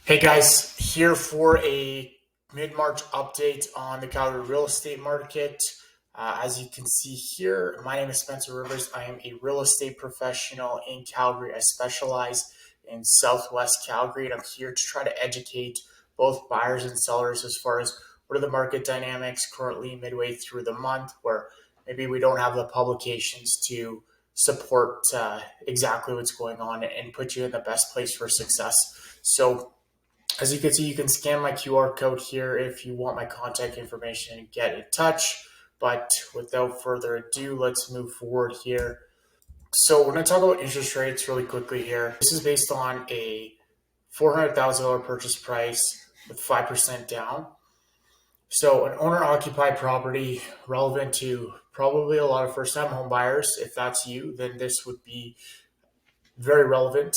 Hey guys, here for a mid-March update on the Calgary real estate market. As you can see here, my name is Spencer Rivers. I am a real estate professional in Calgary. I specialize in Southwest Calgary, and I'm here to try to educate both buyers and sellers as far as what are the market dynamics currently midway through the month, where maybe we don't have the publications to support exactly what's going on and put you in the best place for success. So as you can see, you can scan my QR code here if you want my contact information and get in touch. But without further ado, let's move forward here. So we're going to talk about interest rates really quickly here. This is based on a $400,000 purchase price with 5% down. So an owner-occupied property relevant to probably a lot of first-time home buyers. If that's you, then this would be very relevant.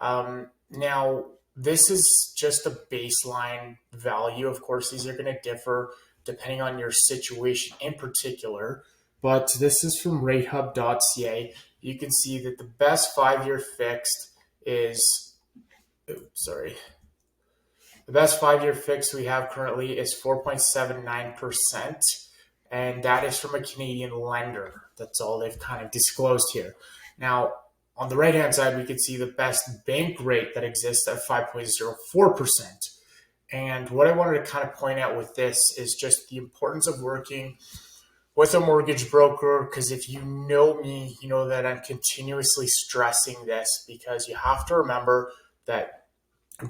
Now, this is just a baseline value. Of course, these are going to differ depending on your situation in particular, but this is from ratehub.ca. You can see that the best 5-year fixed is, the best 5-year fixed we have currently is 4.79%, and that is from a Canadian lender. That's all they've kind of disclosed here. Now, on the right-hand side, we can see the best bank rate that exists at 5.04%. And what I wanted to kind of point out with this is just the importance of working with a mortgage broker, because if you know me, you know that I'm continuously stressing this, because you have to remember that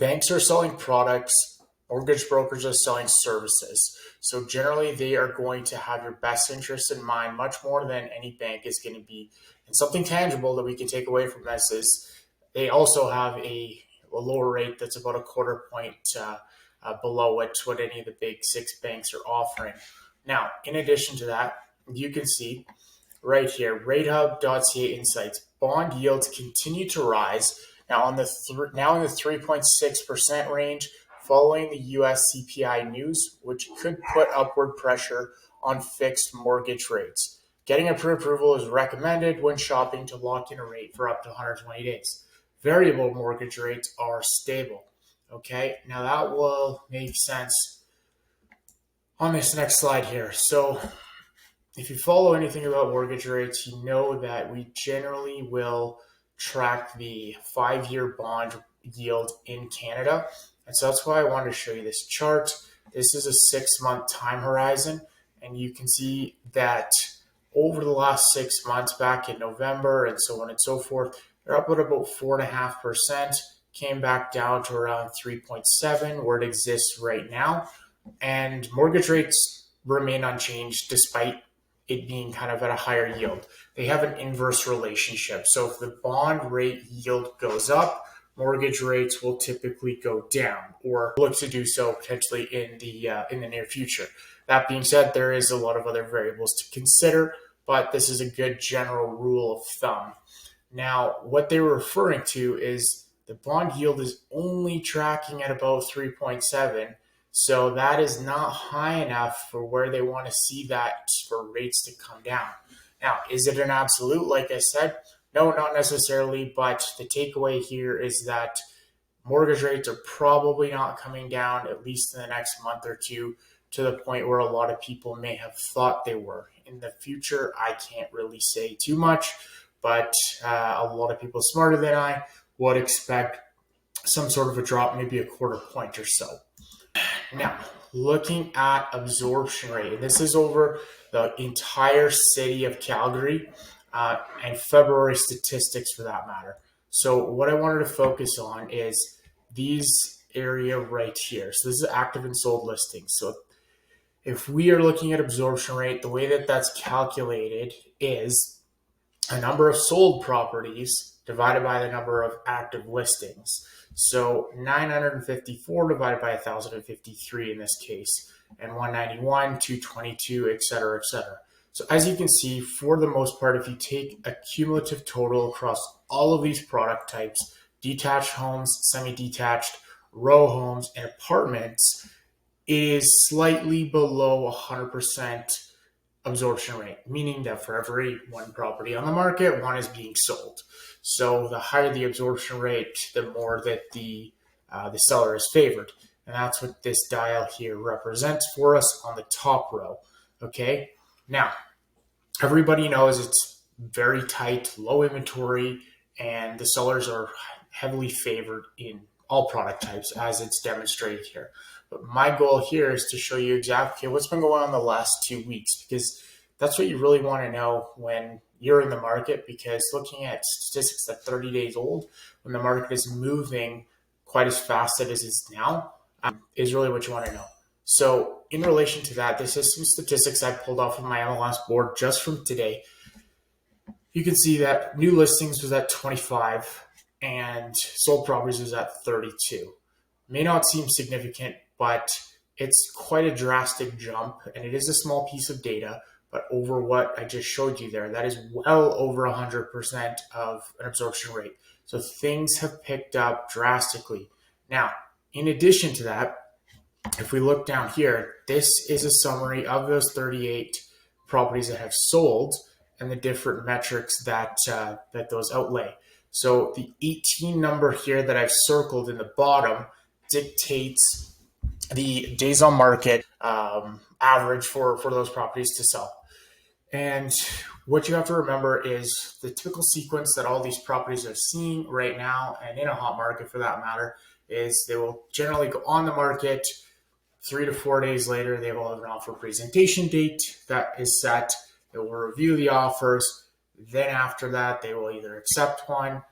banks are selling products, mortgage brokers are selling services. So generally, they are going to have your best interest in mind much more than any bank is going to be. And something tangible that we can take away from this is they also have a lower rate that's about a quarter point below what any of the big six banks are offering. Now, in addition to that, you can see right here, ratehub.ca insights, bond yields continue to rise. Now now in the 3.6% range, following the U.S. CPI news, which could put upward pressure on fixed mortgage rates. Getting a pre-approval is recommended when shopping to lock in a rate for up to 120 days. Variable mortgage rates are stable. Okay, now that will make sense on this next slide here. So if you follow anything about mortgage rates, you know that we generally will track the 5-year bond yield in Canada. And so that's why I wanted to show you this chart. This is a 6-month time horizon, and you can see that over the last 6 months back in November and so on and so forth, they're up at about 4.5%, came back down to around 3.7 where it exists right now. And mortgage rates remain unchanged despite it being kind of at a higher yield. They have an inverse relationship. So if the bond rate yield goes up, mortgage rates will typically go down or look to do so potentially in the near future. That being said, there is a lot of other variables to consider, but this is a good general rule of thumb. Now, what they were referring to is the bond yield is only tracking at about 3.7. So that is not high enough for where they want to see that for rates to come down. Now, is it an absolute? Like I said, no, not necessarily. But the takeaway here is that mortgage rates are probably not coming down, at least in the next month or two, to the point where a lot of people may have thought they were. In the future, I can't really say too much, but a lot of people smarter than I would expect some sort of a drop, maybe a quarter point or so. Now, looking at absorption rate, and this is over the entire city of Calgary and February statistics for that matter. So what I wanted to focus on is these area right here. So this is active and sold listings. So if we are looking at absorption rate, the way that that's calculated is a number of sold properties divided by the number of active listings. So 954 divided by 1,053 in this case, and 191, 222, et cetera, et cetera. So as you can see, for the most part, if you take a cumulative total across all of these product types, detached homes, semi-detached, row homes, and apartments, it is slightly below 100% absorption rate, meaning that for every one property on the market, one is being sold. So the higher the absorption rate, the more that the the seller is favored. And that's what this dial here represents for us on the top row. Okay. Now, everybody knows it's very tight, low inventory, and the sellers are heavily favored in all product types as it's demonstrated here. But my goal here is to show you exactly what's been going on the last 2 weeks, because that's what you really want to know when you're in the market, because looking at statistics that 30 days old, when the market is moving quite as fast as it is now, is really what you want to know. So in relation to that, this is some statistics I pulled off of my MLS board just from today. You can see that new listings was at 25 and sold properties was at 32. May not seem significant, but it's quite a drastic jump, and it is a small piece of data, but over what I just showed you there, that is well over 100% of an absorption rate. So things have picked up drastically. Now, in addition to that, if we look down here, this is a summary of those 38 properties that have sold and the different metrics that those outlay. So the 18 number here that I've circled in the bottom dictates the days on market average for those properties to sell. And what you have to remember is the typical sequence that all these properties are seeing right now, and in a hot market for that matter, is they will generally go on the market. 3 to 4 days later, they will have an offer presentation date that is set. They will review the offers. Then after that, they will either accept one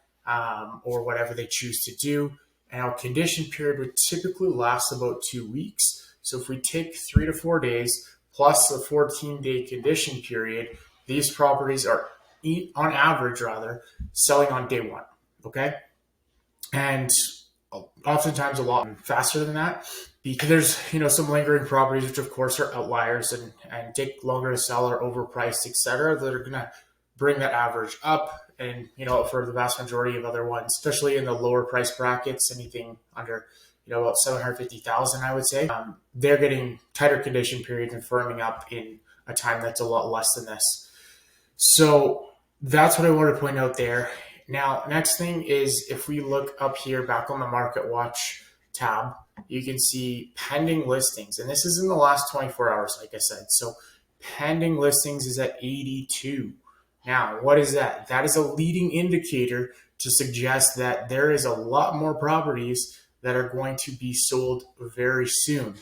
or whatever they choose to do. And our condition period would typically last about 2 weeks. So if we take 3 to 4 days plus the 14-day condition period, these properties are, on average rather, selling on day one. Okay? And oftentimes a lot faster than that, because there's some lingering properties which of course are outliers and take longer to sell or overpriced, etc., that are going to bring that average up. And for the vast majority of other ones, especially in the lower price brackets, anything under about 750,000, I would say, they're getting tighter condition periods and firming up in a time that's a lot less than this. So that's what I wanted to point out there. Now, next thing is, if we look up here back on the Market Watch tab, you can see pending listings. And this is in the last 24 hours, like I said. So pending listings is at 82. Now, what is that? That is a leading indicator to suggest that there is a lot more properties that are going to be sold very soon.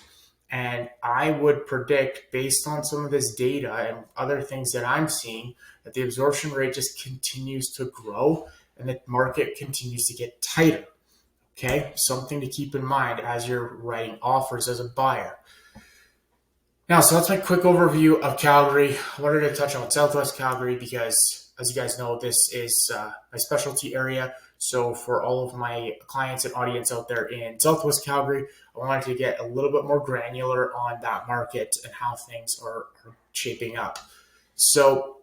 And I would predict, based on some of this data and other things that I'm seeing, that the absorption rate just continues to grow and the market continues to get tighter. Okay, something to keep in mind as you're writing offers as a buyer. Now, so that's my quick overview of Calgary. I wanted to touch on Southwest Calgary because, as you guys know, this is my specialty area. So for all of my clients and audience out there in Southwest Calgary, I wanted to get a little bit more granular on that market and how things are shaping up. So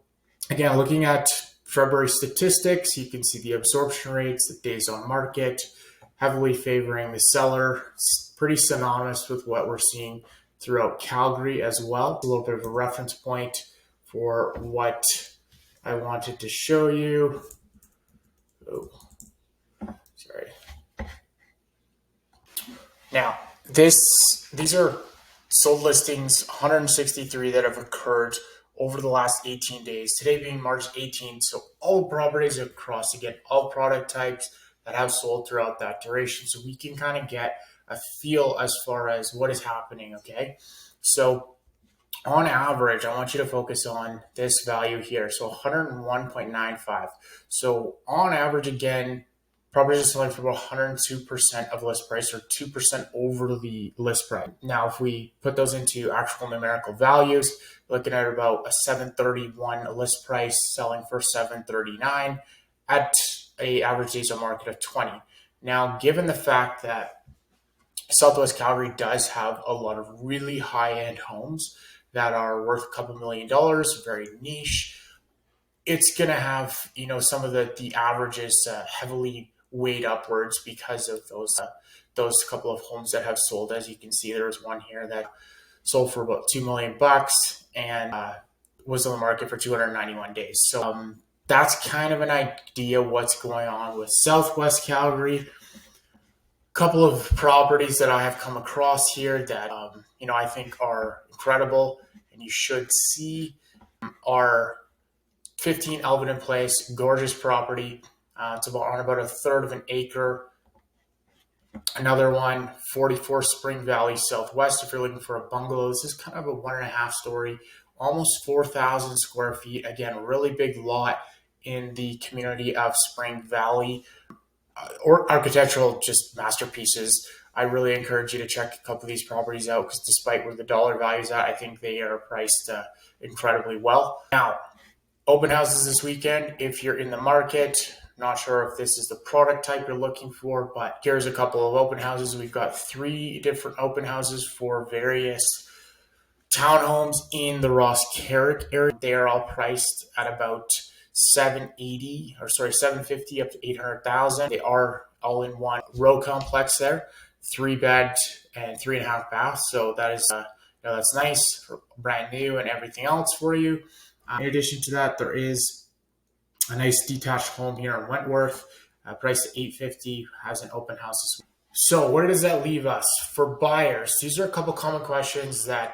again, looking at February statistics, you can see the absorption rates, the days on market, heavily favoring the seller. It's pretty synonymous with what we're seeing throughout Calgary as well. A little bit of a reference point for what I wanted to show you. Oh, sorry. Now, these are sold listings, 163 that have occurred over the last 18 days. Today being March 18th, so all properties across, again, all product types that have sold throughout that duration. So we can kind of get a feel as far as what is happening, okay? So on average, I want you to focus on this value here. So 101.95. So on average, again, properties are selling for about 102% of list price, or 2% over the list price. Now, if we put those into actual numerical values, looking at about a 731 list price selling for 739 at a average days on market of 20. Now, given the fact that Southwest Calgary does have a lot of really high-end homes that are worth a couple $1 million, very niche, it's going to have, some of the averages heavily weighed upwards because of those couple of homes that have sold. As you can see, there was one here that sold for about $2 million and was on the market for 291 days. So that's kind of an idea what's going on with Southwest Calgary. couple of properties that I have come across here that I think are incredible and you should see are 15 Elvedon Place, gorgeous property. It's on about a third of an acre. Another one, 44 Spring Valley Southwest. If you're looking for a bungalow, this is kind of a 1.5 story, almost 4,000 square feet. Again, really big lot in the community of Spring Valley. Or architectural just masterpieces. I really encourage you to check a couple of these properties out because despite where the dollar value is at, I think they are priced incredibly well. Now, open houses this weekend. If you're in the market, not sure if this is the product type you're looking for, but here's a couple of open houses. We've got 3 different open houses for various townhomes in the Ross Carrick area. They are all priced at about 750 up to 800,000. They are all in one row complex there, 3 bed and 3.5 baths. So that is that's nice, brand new and everything else for you. In addition to that, there is a nice detached home here in Wentworth, priced at $850, has an open house. So where does that leave us for buyers? These are a couple common questions that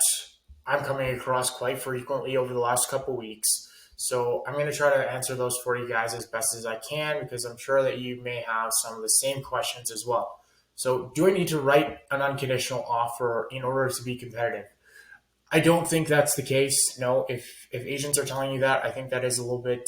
I'm coming across quite frequently over the last couple weeks. So I'm going to try to answer those for you guys as best as I can because I'm sure that you may have some of the same questions as well. So do I need to write an unconditional offer in order to be competitive? I don't think that's the case. No, if agents are telling you that, I think that is a little bit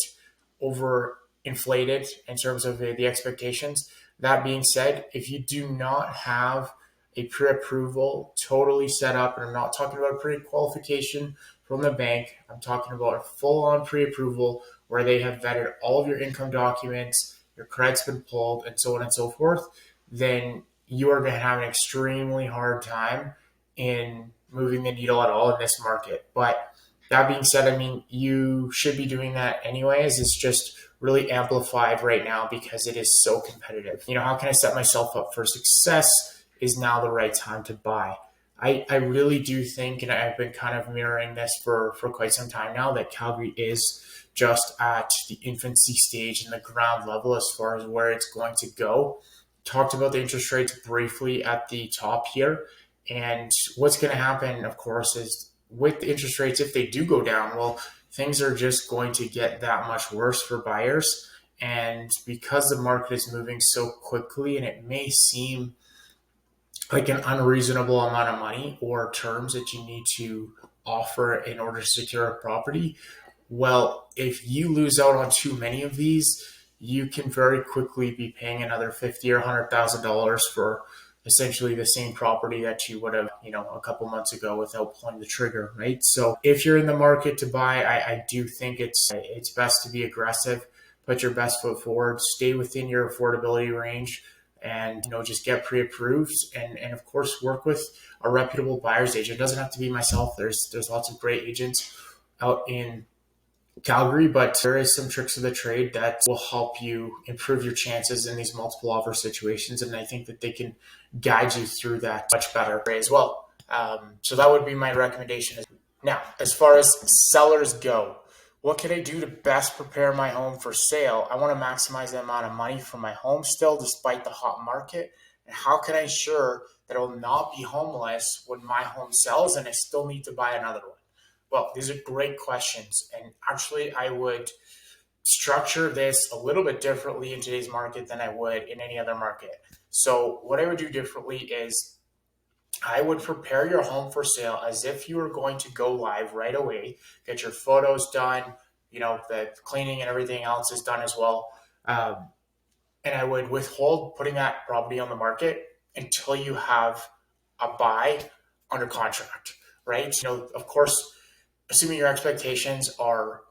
overinflated in terms of the expectations. That being said, if you do not have a pre-approval totally set up, and I'm not talking about a pre-qualification from the bank, I'm talking about a full-on pre-approval where they have vetted all of your income documents, your credit's been pulled, and so on and so forth, then you are going to have an extremely hard time in moving the needle at all in this market. But that being said, I mean, you should be doing that anyways. It's just really amplified right now because it is so competitive. How can I set myself up for success? Is now the right time to buy? I really do think, and I've been kind of mirroring this for quite some time now, that Calgary is just at the infancy stage and the ground level as far as where it's going to go. Talked about the interest rates briefly at the top here. And what's going to happen, of course, is with the interest rates, if they do go down, well, things are just going to get that much worse for buyers. And because the market is moving so quickly and it may seem like an unreasonable amount of money or terms that you need to offer in order to secure a property, well, if you lose out on too many of these, you can very quickly be paying another $50,000 or $100,000 for essentially the same property that you would have, a couple months ago without pulling the trigger, right? So if you're in the market to buy, I do think it's best to be aggressive, put your best foot forward, stay within your affordability range, and just get pre-approved, and of course work with a reputable buyer's agent. It doesn't have to be myself. There's lots of great agents out in Calgary, but there is some tricks of the trade that will help you improve your chances in these multiple offer situations, and I think that they can guide you through that much better as well. So that would be my recommendation. Now, as far as sellers go, what can I do to best prepare my home for sale? I want to maximize the amount of money for my home still, despite the hot market. And how can I ensure that I will not be homeless when my home sells and I still need to buy another one? Well, these are great questions. And actually, I would structure this a little bit differently in today's market than I would in any other market. So what I would do differently is I would prepare your home for sale as if you were going to go live right away, get your photos done, the cleaning and everything else is done as well. And I would withhold putting that property on the market until you have a buy under contract, right? Of course, assuming your expectations are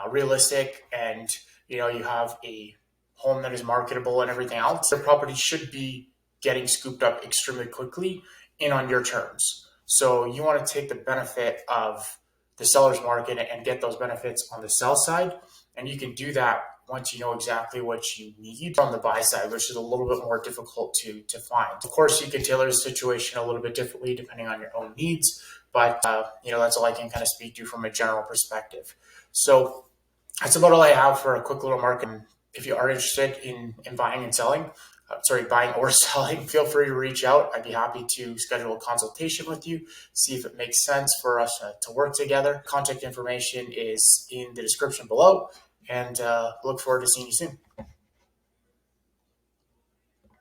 realistic and, you have a home that is marketable and everything else, the property should be getting scooped up extremely quickly and on your terms. So you want to take the benefit of the seller's market and get those benefits on the sell side. And you can do that once you know exactly what you need on the buy side, which is a little bit more difficult to find. Of course, you can tailor the situation a little bit differently depending on your own needs, but that's all I can kind of speak to from a general perspective. So that's about all I have for a quick little market. If you are interested in buying and selling, buying or selling, feel free to reach out. I'd be happy to schedule a consultation with you, see if it makes sense for us to work together. Contact information is in the description below, and look forward to seeing you soon.